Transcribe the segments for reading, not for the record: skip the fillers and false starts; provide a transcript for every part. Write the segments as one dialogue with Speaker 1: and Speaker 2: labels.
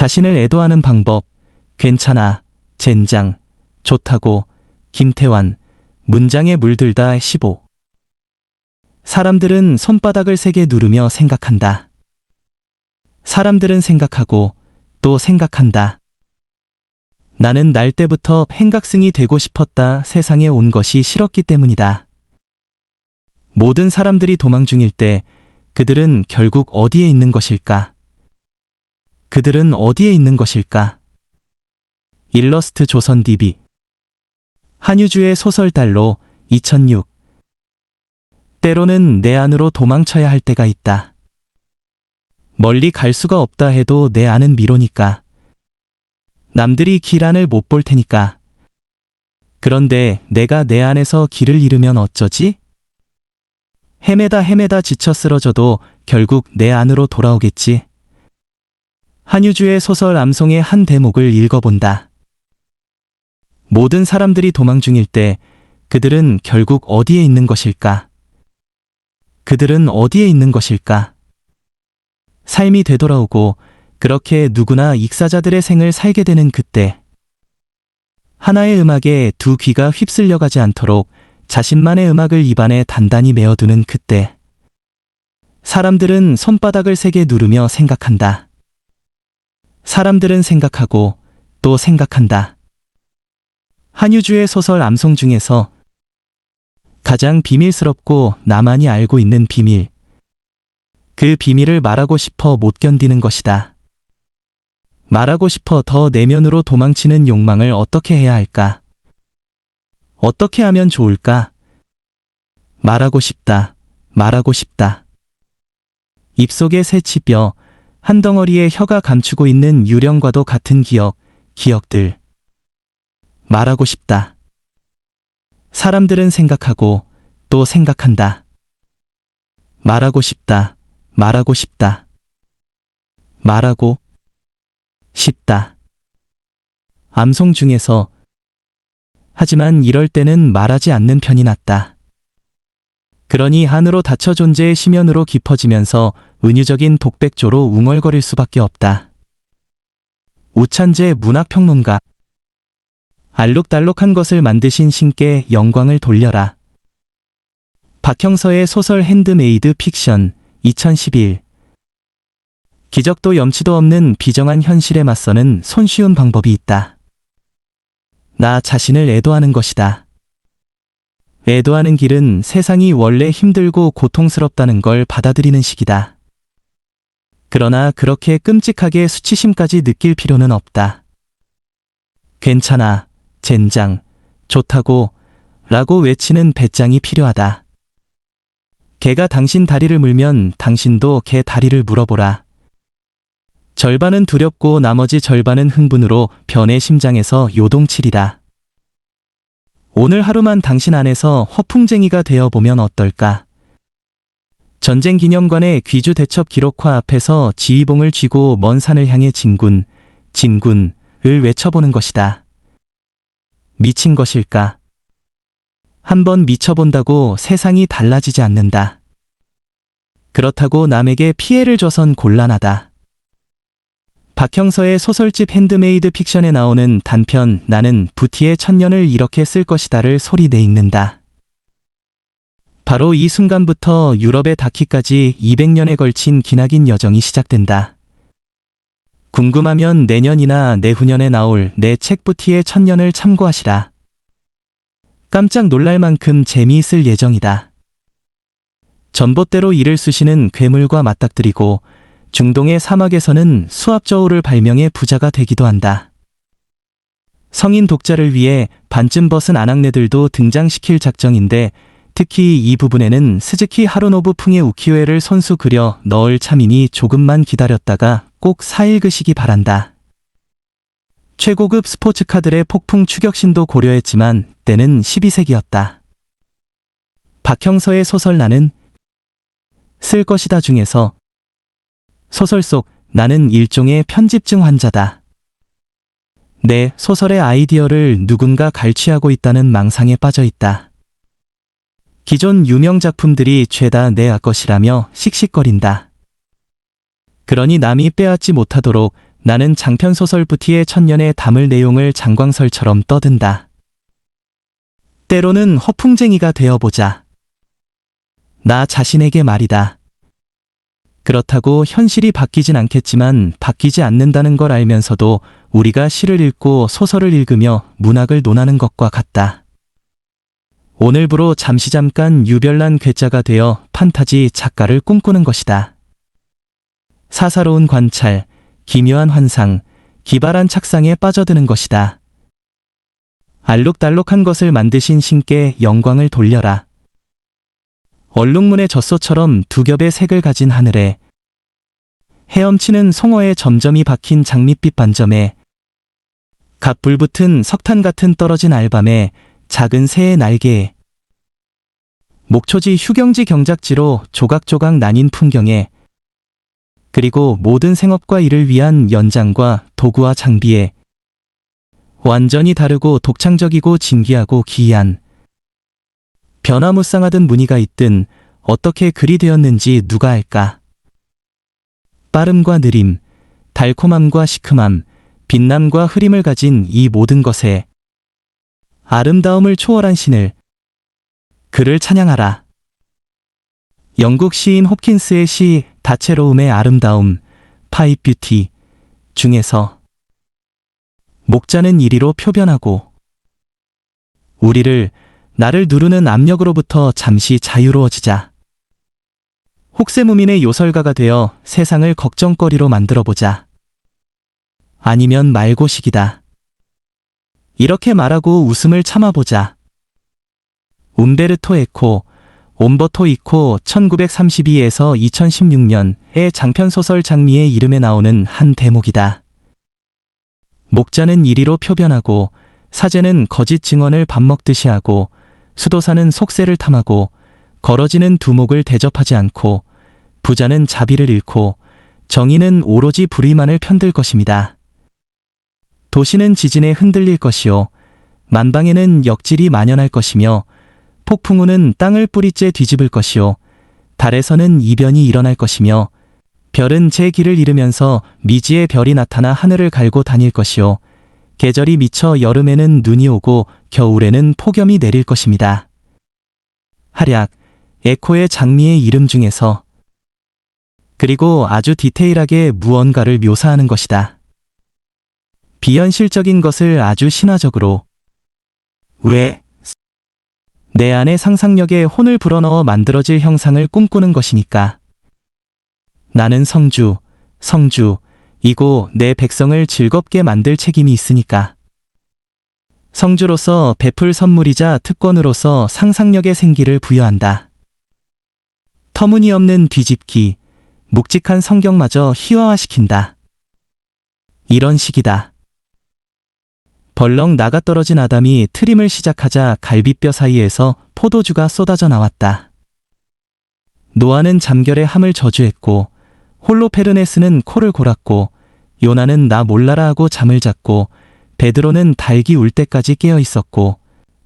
Speaker 1: 자신을 애도하는 방법. 괜찮아, 젠장, 좋다고, 김태환, 문장에 물들다 15. 사람들은 손바닥을 세게 누르며 생각한다. 사람들은 생각하고 또 생각한다. 나는 날 때부터 행각승이 되고 싶었다. 세상에 온 것이 싫었기 때문이다. 모든 사람들이 도망 중일 때 그들은 결국 어디에 있는 것일까? 그들은 어디에 있는 것일까? 일러스트 조선 DB. 한유주의 소설달로 2006. 때로는 내 안으로 도망쳐야 할 때가 있다. 멀리 갈 수가 없다 해도 내 안은 미로니까. 남들이 길 안을 못 볼 테니까. 그런데 내가 내 안에서 길을 잃으면 어쩌지? 헤매다 지쳐 쓰러져도 결국 내 안으로 돌아오겠지. 한유주의 소설 암송의 한 대목을 읽어본다. 모든 사람들이 도망 중일 때 그들은 결국 어디에 있는 것일까? 그들은 어디에 있는 것일까? 삶이 되돌아오고 그렇게 누구나 익사자들의 생을 살게 되는 그때, 하나의 음악에 두 귀가 휩쓸려가지 않도록 자신만의 음악을 입안에 단단히 메어두는 그때, 사람들은 손바닥을 세게 누르며 생각한다. 사람들은 생각하고 또 생각한다. 한유주의 소설 암송 중에서 가장 비밀스럽고 나만이 알고 있는 비밀, 그 비밀을 말하고 싶어 못 견디는 것이다. 말하고 싶어 더 내면으로 도망치는 욕망을 어떻게 해야 할까? 어떻게 하면 좋을까? 말하고 싶다. 말하고 싶다. 입속의 새치뼈, 한 덩어리의 혀가 감추고 있는 유령과도 같은 기억들. 말하고 싶다. 사람들은 생각하고 또 생각한다. 말하고 싶다. 말하고 싶다. 말하고 싶다. 암송 중에서 하지만 이럴 때는 말하지 않는 편이 낫다. 그러니 안으로 닫혀 존재의 심연으로 깊어지면서 은유적인 독백조로 웅얼거릴 수밖에 없다. 우찬재 문학평론가. 알록달록한 것을 만드신 신께 영광을 돌려라. 박형서의 소설 핸드메이드 픽션 2011. 기적도 염치도 없는 비정한 현실에 맞서는 손쉬운 방법이 있다. 나 자신을 애도하는 것이다. 애도하는 길은 세상이 원래 힘들고 고통스럽다는 걸 받아들이는 식이다. 그러나 그렇게 끔찍하게 수치심까지 느낄 필요는 없다. 괜찮아, 젠장, 좋다고 라고 외치는 배짱이 필요하다. 개가 당신 다리를 물면 당신도 개 다리를 물어보라. 절반은 두렵고 나머지 절반은 흥분으로 변의 심장에서 요동치리라. 오늘 하루만 당신 안에서 허풍쟁이가 되어보면 어떨까? 전쟁기념관의 귀주 대첩 기록화 앞에서 지휘봉을 쥐고 먼 산을 향해 진군을 외쳐보는 것이다. 미친 것일까? 한번 미쳐본다고 세상이 달라지지 않는다. 그렇다고 남에게 피해를 줘선 곤란하다. 박형서의 소설집 핸드메이드 픽션에 나오는 단편 나는 부티의 천년을 이렇게 쓸 것이다를 소리내 읽는다. 바로 이 순간부터 유럽에 닿기까지 200년에 걸친 기나긴 여정이 시작된다. 궁금하면 내년이나 내후년에 나올 내 책 부티의 천년을 참고하시라. 깜짝 놀랄 만큼 재미있을 예정이다. 전봇대로 이를 쑤시는 괴물과 맞닥뜨리고 중동의 사막에서는 수압저울을 발명해 부자가 되기도 한다. 성인 독자를 위해 반쯤 벗은 아낙네들도 등장시킬 작정인데 특히 이 부분에는 스즈키 하루노부 풍의 우키요에를 손수 그려 넣을 참이니 조금만 기다렸다가 꼭 사읽으시기 바란다. 최고급 스포츠카들의 폭풍 추격신도 고려했지만 때는 12세기였다. 박형서의 소설 나는 쓸 것이다 중에서 소설 속 나는 일종의 편집증 환자다. 내 소설의 아이디어를 누군가 갈취하고 있다는 망상에 빠져 있다. 기존 유명 작품들이 죄다 내 것이라며 씩씩거린다. 그러니 남이 빼앗지 못하도록 나는 장편소설 부티의 천년에 담을 내용을 장광설처럼 떠든다. 때로는 허풍쟁이가 되어보자. 나 자신에게 말이다. 그렇다고 현실이 바뀌진 않겠지만 바뀌지 않는다는 걸 알면서도 우리가 시를 읽고 소설을 읽으며 문학을 논하는 것과 같다. 오늘부로 잠깐 유별난 괴짜가 되어 판타지 작가를 꿈꾸는 것이다. 사사로운 관찰, 기묘한 환상, 기발한 착상에 빠져드는 것이다. 알록달록한 것을 만드신 신께 영광을 돌려라. 얼룩무늬 젖소처럼 두 겹의 색을 가진 하늘에 헤엄치는 송어의 점점이 박힌 장밋빛 반점에 갓 불붙은 석탄 같은 떨어진 알밤에 작은 새의 날개에 목초지 휴경지 경작지로 조각조각 나뉜 풍경에 그리고 모든 생업과 일을 위한 연장과 도구와 장비에 완전히 다르고 독창적이고 진귀하고 기이한 변화무쌍하던 무늬가 있든 어떻게 글이 되었는지 누가 알까? 빠름과 느림, 달콤함과 시큼함, 빛남과 흐림을 가진 이 모든 것에 아름다움을 초월한 신을 그를 찬양하라. 영국 시인 홉킨스의 시 다채로움의 아름다움, 파입 뷰티 중에서 목자는 이리로 표변하고 우리를 나를 누르는 압력으로부터 잠시 자유로워지자. 혹세무민의 요설가가 되어 세상을 걱정거리로 만들어보자. 아니면 말고식이다. 이렇게 말하고 웃음을 참아보자. 움베르토 에코, 옴버토 이코 1932에서 2016년의 장편소설 장미의 이름에 나오는 한 대목이다. 목자는 이리로 표변하고 사제는 거짓 증언을 밥 먹듯이 하고 수도사는 속세를 탐하고 걸어지는 두목을 대접하지 않고 부자는 자비를 잃고 정의는 오로지 불의만을 편들 것입니다. 도시는 지진에 흔들릴 것이요 만방에는 역질이 만연할 것이며 폭풍우는 땅을 뿌리째 뒤집을 것이요 달에서는 이변이 일어날 것이며 별은 제 길을 잃으면서 미지의 별이 나타나 하늘을 갈고 다닐 것이요 계절이 미쳐 여름에는 눈이 오고 겨울에는 폭염이 내릴 것입니다. 하략, 에코의 장미의 이름 중에서 그리고 아주 디테일하게 무언가를 묘사하는 것이다. 비현실적인 것을 아주 신화적으로 왜? 내 안의 상상력에 혼을 불어넣어 만들어질 형상을 꿈꾸는 것이니까. 나는 성주이고 내 백성을 즐겁게 만들 책임이 있으니까. 성주로서 베풀 선물이자 특권으로서 상상력의 생기를 부여한다. 터무니없는 뒤집기, 묵직한 성경마저 희화화시킨다. 이런 식이다. 벌렁 나가떨어진 아담이 트림을 시작하자 갈비뼈 사이에서 포도주가 쏟아져 나왔다. 노아는 잠결에 함을 저주했고 홀로페르네스는 코를 골았고 요나는 나 몰라라 하고 잠을 잤고 베드로는 닭이 울 때까지 깨어 있었고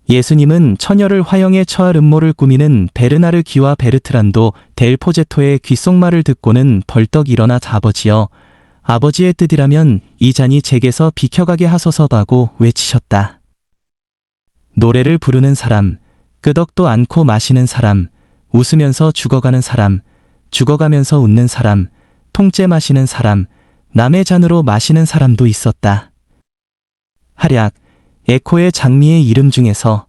Speaker 1: 예수님은 처녀를 화형에 처할 음모를 꾸미는 베르나르 기와 베르트란도 델 포제토의 귓속말을 듣고는 벌떡 일어나 아버지의 뜻이라면 이 잔이 제게서 비켜가게 하소서라고 외치셨다. 노래를 부르는 사람, 끄덕도 않고 마시는 사람, 웃으면서 죽어가는 사람, 죽어가면서 웃는 사람, 통째 마시는 사람, 남의 잔으로 마시는 사람도 있었다. 하략, 에코의 장미의 이름 중에서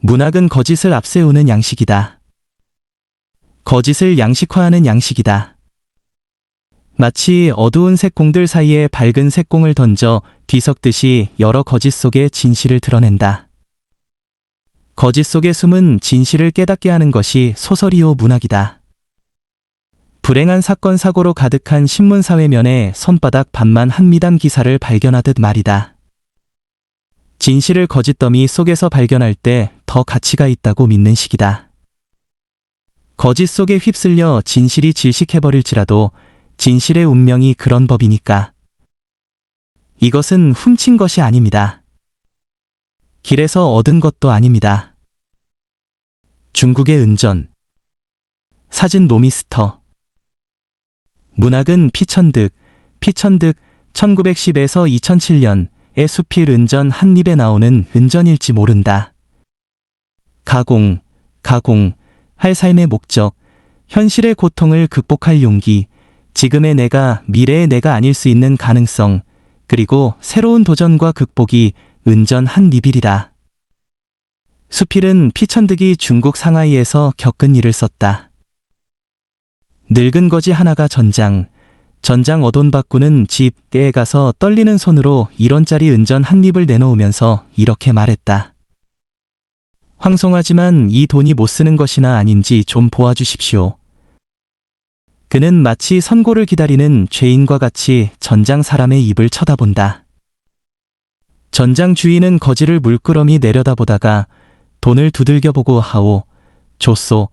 Speaker 1: 문학은 거짓을 앞세우는 양식이다. 거짓을 양식화하는 양식이다. 마치 어두운 색공들 사이에 밝은 색공을 던져 뒤섞듯이 여러 거짓 속에 진실을 드러낸다. 거짓 속에 숨은 진실을 깨닫게 하는 것이 소설이요 문학이다. 불행한 사건 사고로 가득한 신문사회면에 손바닥 반만 한 미담 기사를 발견하듯 말이다. 진실을 거짓 더미 속에서 발견할 때 더 가치가 있다고 믿는 식이다. 거짓 속에 휩쓸려 진실이 질식해버릴지라도 진실의 운명이 그런 법이니까. 이것은 훔친 것이 아닙니다. 길에서 얻은 것도 아닙니다. 중국의 은전, 사진 노미스터. 문학은 피천득, 피천득 1910에서 2007년의 수필 은전 한 입에 나오는 은전일지 모른다. 가공할 삶의 목적, 현실의 고통을 극복할 용기, 지금의 내가 미래의 내가 아닐 수 있는 가능성, 그리고 새로운 도전과 극복이 은전 한 입이리라. 수필은 피천득이 중국 상하이에서 겪은 일을 썼다. 늙은 거지 하나가 전장 어돈 바꾸는 집에 가서 떨리는 손으로 1원짜리 은전 한 입을 내놓으면서 이렇게 말했다. 황송하지만 이 돈이 못 쓰는 것이나 아닌지 좀 보아주십시오. 그는 마치 선고를 기다리는 죄인과 같이 전장 사람의 입을 쳐다본다. 전장 주인은 거지를 물끄러미 내려다보다가 돈을 두들겨보고 하오, 줬소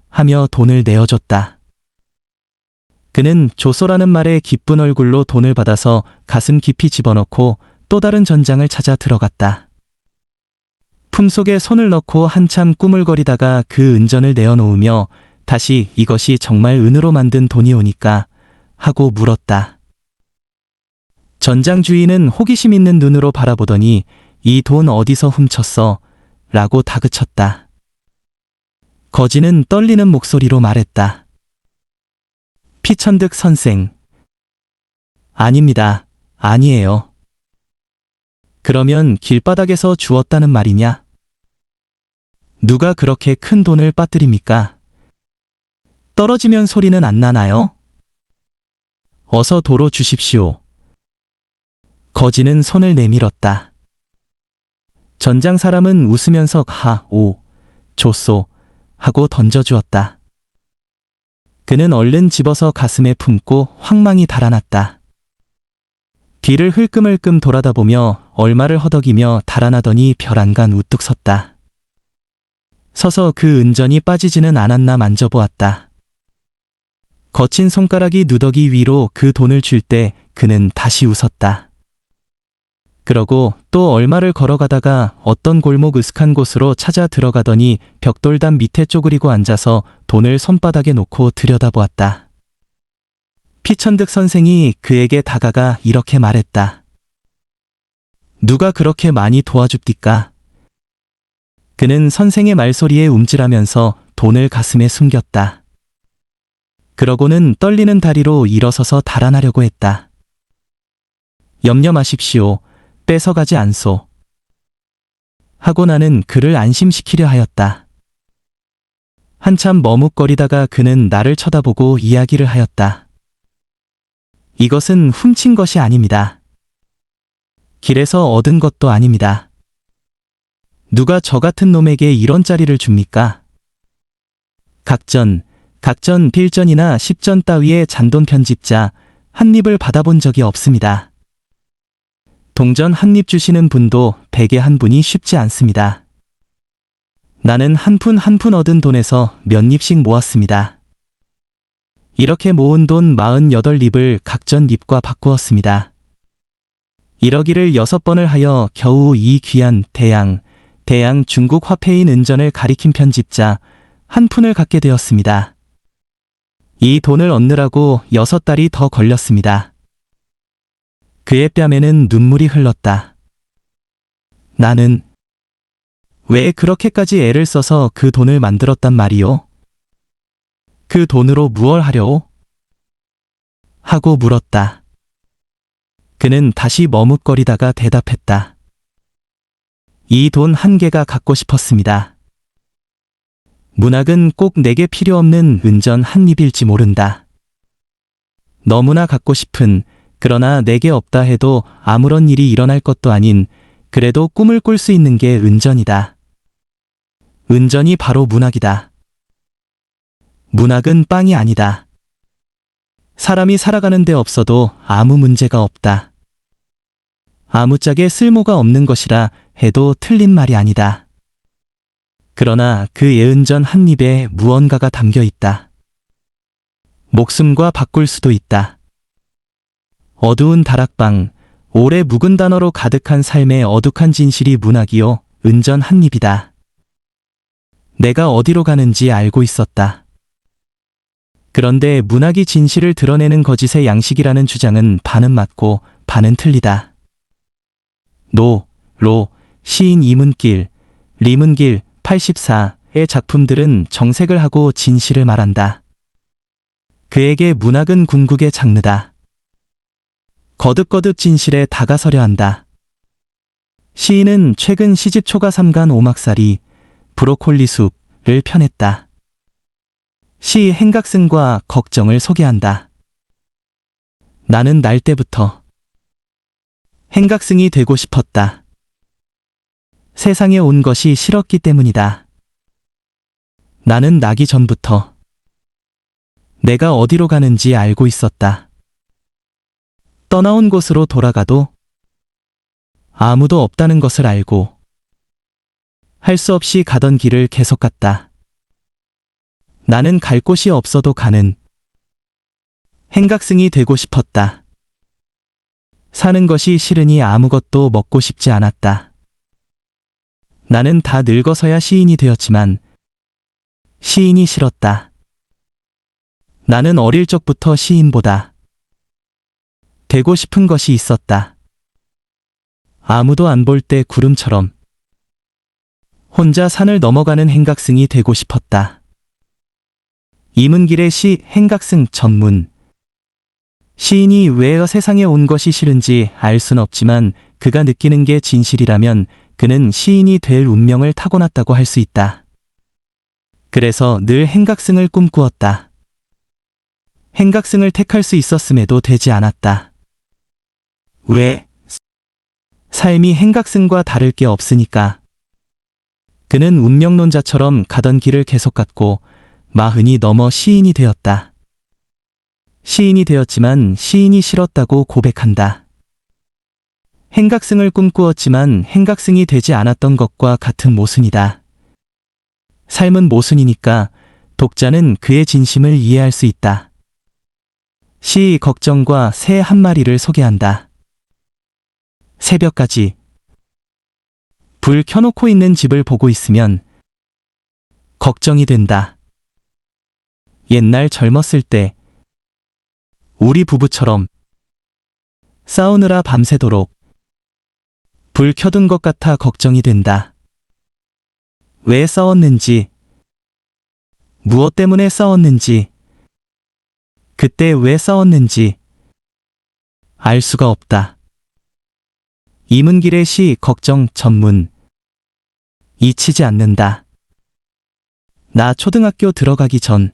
Speaker 1: 하며 돈을 내어줬다. 그는 줬소라는 말에 기쁜 얼굴로 돈을 받아서 가슴 깊이 집어넣고 또 다른 전장을 찾아 들어갔다. 품속에 손을 넣고 한참 꾸물거리다가 그 은전을 내어놓으며 다시 이것이 정말 은으로 만든 돈이 오니까 하고 물었다. 전장 주인은 호기심 있는 눈으로 바라보더니 이 돈 어디서 훔쳤어? 라고 다그쳤다. 거지는 떨리는 목소리로 말했다. 피천득 선생. 아닙니다. 아니에요. 그러면 길바닥에서 주웠다는 말이냐? 누가 그렇게 큰 돈을 빠뜨립니까? 떨어지면 소리는 안 나나요? 어서 도로 주십시오. 거지는 손을 내밀었다. 전장 사람은 웃으면서 줬소 하고 던져주었다. 그는 얼른 집어서 가슴에 품고 황망히 달아났다. 뒤를 흘끔흘끔 돌아다보며 얼마를 허덕이며 달아나더니 벼랑간 우뚝 섰다. 서서 그 은전이 빠지지는 않았나 만져보았다. 거친 손가락이 누더기 위로 그 돈을 줄 때 그는 다시 웃었다. 그러고 또 얼마를 걸어가다가 어떤 골목 으슥한 곳으로 찾아 들어가더니 벽돌담 밑에 쪼그리고 앉아서 돈을 손바닥에 놓고 들여다보았다. 피천득 선생이 그에게 다가가 이렇게 말했다. 누가 그렇게 많이 도와줍디까? 그는 선생의 말소리에 움찔하면서 돈을 가슴에 숨겼다. 그러고는 떨리는 다리로 일어서서 달아나려고 했다. 염려 마십시오. 뺏어가지 않소. 하고 나는 그를 안심시키려 하였다. 한참 머뭇거리다가 그는 나를 쳐다보고 이야기를 하였다. 이것은 훔친 것이 아닙니다. 길에서 얻은 것도 아닙니다. 누가 저 같은 놈에게 1원짜리를 줍니까? 각전, 필전이나 10전 따위의 잔돈 편집자 한 입을 받아본 적이 없습니다. 동전 한 입 주시는 분도 100에 한 분이 쉽지 않습니다. 나는 한 푼 한 푼 얻은 돈에서 몇 입씩 모았습니다. 이렇게 모은 돈 48입을 각전 입과 바꾸었습니다. 이러기를 6번을 하여 겨우 이 귀한 대양 중국 화폐인 은전을 가리킨 편집자 한 푼을 갖게 되었습니다. 이 돈을 얻느라고 6달이 더 걸렸습니다. 그의 뺨에는 눈물이 흘렀다. 나는 왜 그렇게까지 애를 써서 그 돈을 만들었단 말이오? 그 돈으로 무얼 하려오? 하고 물었다. 그는 다시 머뭇거리다가 대답했다. 이 돈 한 개가 갖고 싶었습니다. 문학은 꼭 내게 필요 없는 은전 한 입일지 모른다. 너무나 갖고 싶은, 그러나 내게 없다 해도 아무런 일이 일어날 것도 아닌, 그래도 꿈을 꿀 수 있는 게 은전이다. 은전이 바로 문학이다. 문학은 빵이 아니다. 사람이 살아가는 데 없어도 아무 문제가 없다. 아무짝에 쓸모가 없는 것이라 해도 틀린 말이 아니다. 그러나 그 예은전 한 입에 무언가가 담겨 있다. 목숨과 바꿀 수도 있다. 어두운 다락방, 오래 묵은 단어로 가득한 삶의 어둑한 진실이 문학이요, 은전 한 입이다. 내가 어디로 가는지 알고 있었다. 그런데 문학이 진실을 드러내는 거짓의 양식이라는 주장은 반은 맞고 반은 틀리다. 시인 이문길, 리문길 84의 작품들은 정색을 하고 진실을 말한다. 그에게 문학은 궁극의 장르다. 거듭거듭 진실에 다가서려 한다. 시인은 최근 시집 초가 3간 오막살이, 브로콜리 숲을 펴냈다. 시 행각승과 걱정을 소개한다. 나는 날 때부터 행각승이 되고 싶었다. 세상에 온 것이 싫었기 때문이다. 나는 나기 전부터 내가 어디로 가는지 알고 있었다. 떠나온 곳으로 돌아가도 아무도 없다는 것을 알고 할 수 없이 가던 길을 계속 갔다. 나는 갈 곳이 없어도 가는 행각승이 되고 싶었다. 사는 것이 싫으니 아무것도 먹고 싶지 않았다. 나는 다 늙어서야 시인이 되었지만 시인이 싫었다. 나는 어릴 적부터 시인보다 되고 싶은 것이 있었다. 아무도 안 볼 때 구름처럼 혼자 산을 넘어가는 행각승이 되고 싶었다. 이문길의 시 행각승 전문. 시인이 왜 세상에 온 것이 싫은지 알 순 없지만 그가 느끼는 게 진실이라면 그는 시인이 될 운명을 타고났다고 할 수 있다. 그래서 늘 행각승을 꿈꾸었다. 행각승을 택할 수 있었음에도 되지 않았다. 왜? 삶이 행각승과 다를 게 없으니까. 그는 운명론자처럼 가던 길을 계속 갔고 40이 넘어 시인이 되었다. 시인이 되었지만 시인이 싫었다고 고백한다. 행각승을 꿈꾸었지만 행각승이 되지 않았던 것과 같은 모순이다. 삶은 모순이니까 독자는 그의 진심을 이해할 수 있다. 시 걱정과 새 한 마리를 소개한다. 새벽까지 불 켜놓고 있는 집을 보고 있으면 걱정이 된다. 옛날 젊었을 때 우리 부부처럼 싸우느라 밤새도록 불 켜둔 것 같아 걱정이 된다. 왜 싸웠는지, 무엇 때문에 싸웠는지, 그때 왜 싸웠는지 알 수가 없다. 이문길의 시 걱정 전문. 잊히지 않는다. 나 초등학교 들어가기 전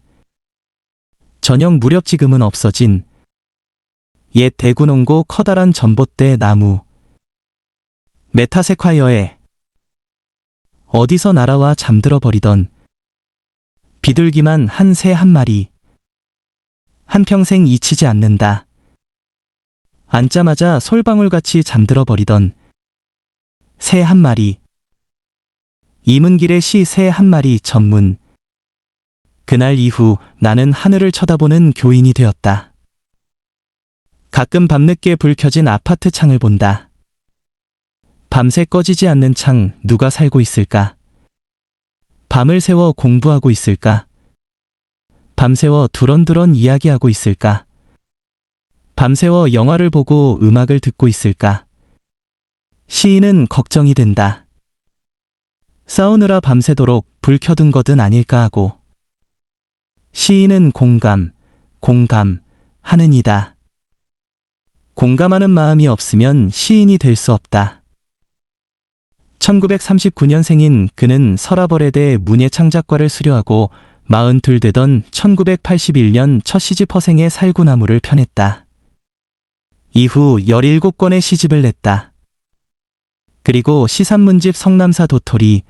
Speaker 1: 저녁 무렵 지금은 없어진 옛 대구농고 커다란 전봇대 나무 메타세콰이어에 어디서 날아와 잠들어 버리던 비둘기만 한 새 한 마리. 한평생 잊히지 않는다. 앉자마자 솔방울같이 잠들어 버리던 새 한 마리. 이문길의 시 새 한 마리 전문. 그날 이후 나는 하늘을 쳐다보는 교인이 되었다. 가끔 밤늦게 불 켜진 아파트 창을 본다. 밤새 꺼지지 않는 창 누가 살고 있을까? 밤을 새워 공부하고 있을까? 밤새워 두런두런 이야기하고 있을까? 밤새워 영화를 보고 음악을 듣고 있을까? 시인은 걱정이 된다. 싸우느라 밤새도록 불 켜둔 것은 아닐까 하고. 시인은 공감하는 이다. 공감하는 마음이 없으면 시인이 될 수 없다. 1939년생인 그는 서라벌에대 문예창작과를 수료하고 42 되던 1981년 첫 시집 허생의 살구나무를 펴냈다. 이후 17권의 시집을 냈다. 그리고 시산문집 성남사 도토리,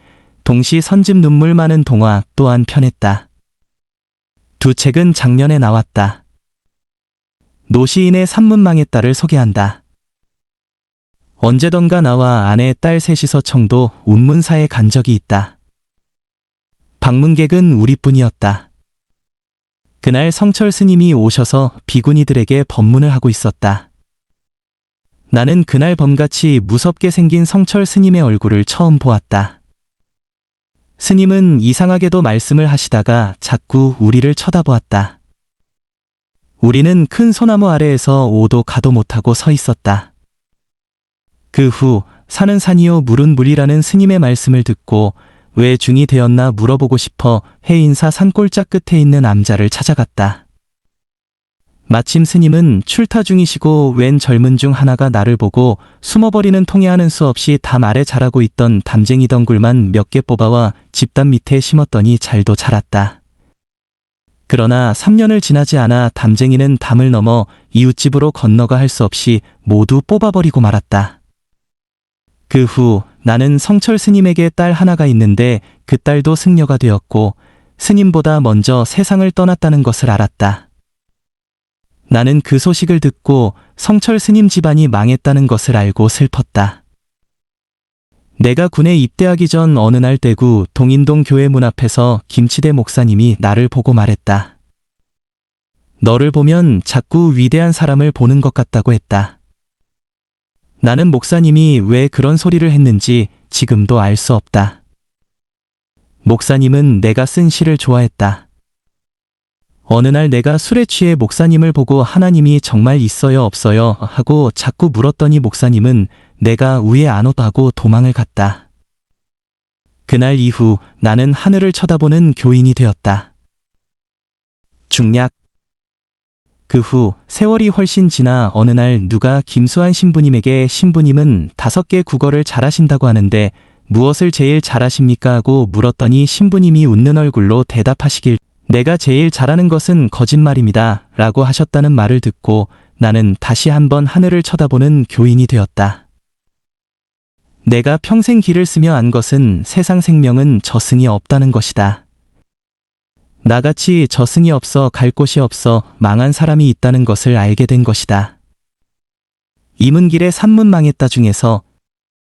Speaker 1: 동시 선집 눈물 많은 동화 또한 펴냈다. 두 책은 작년에 나왔다. 노시인의 산문망의 딸을 소개한다. 언제던가 나와 아내, 딸 셋이서 청도 운문사에 간 적이 있다. 방문객은 우리뿐이었다. 그날 성철 스님이 오셔서 비구니들에게 법문을 하고 있었다. 나는 그날 범같이 무섭게 생긴 성철 스님의 얼굴을 처음 보았다. 스님은 이상하게도 말씀을 하시다가 자꾸 우리를 쳐다보았다. 우리는 큰 소나무 아래에서 오도 가도 못하고 서 있었다. 그 후 산은 산이요 물은 물이라는 스님의 말씀을 듣고 왜 중이 되었나 물어보고 싶어 해인사 산골짜 끝에 있는 암자를 찾아갔다. 마침 스님은 출타 중이시고 웬 젊은 중 하나가 나를 보고 숨어버리는 통에 하는 수 없이 담 아래 자라고 있던 담쟁이 덩굴만 몇 개 뽑아와 집담 밑에 심었더니 잘도 자랐다. 그러나 3년을 지나지 않아 담쟁이는 담을 넘어 이웃집으로 건너가 할 수 없이 모두 뽑아버리고 말았다. 그 후 나는 성철 스님에게 딸 하나가 있는데 그 딸도 승려가 되었고 스님보다 먼저 세상을 떠났다는 것을 알았다. 나는 그 소식을 듣고 성철 스님 집안이 망했다는 것을 알고 슬펐다. 내가 군에 입대하기 전 어느 날 대구 동인동 교회 문 앞에서 김치대 목사님이 나를 보고 말했다. 너를 보면 자꾸 위대한 사람을 보는 것 같다고 했다. 나는 목사님이 왜 그런 소리를 했는지 지금도 알 수 없다. 목사님은 내가 쓴 시를 좋아했다. 어느 날 내가 술에 취해 목사님을 보고 하나님이 정말 있어요 없어요 하고 자꾸 물었더니 목사님은 내가 우에 안 오다고 도망을 갔다. 그날 이후 나는 하늘을 쳐다보는 교인이 되었다. 중략. 그 후 세월이 훨씬 지나 어느 날 누가 김수환 신부님에게 신부님은 5개 국어를 잘하신다고 하는데 무엇을 제일 잘하십니까 하고 물었더니 신부님이 웃는 얼굴로 대답하시길 내가 제일 잘하는 것은 거짓말입니다 라고 하셨다는 말을 듣고 나는 다시 한번 하늘을 쳐다보는 교인이 되었다. 내가 평생 길을 쓰며 안 것은 세상 생명은 저승이 없다는 것이다. 나같이 저승이 없어 갈 곳이 없어 망한 사람이 있다는 것을 알게 된 것이다. 이문길의 산문 망했다 중에서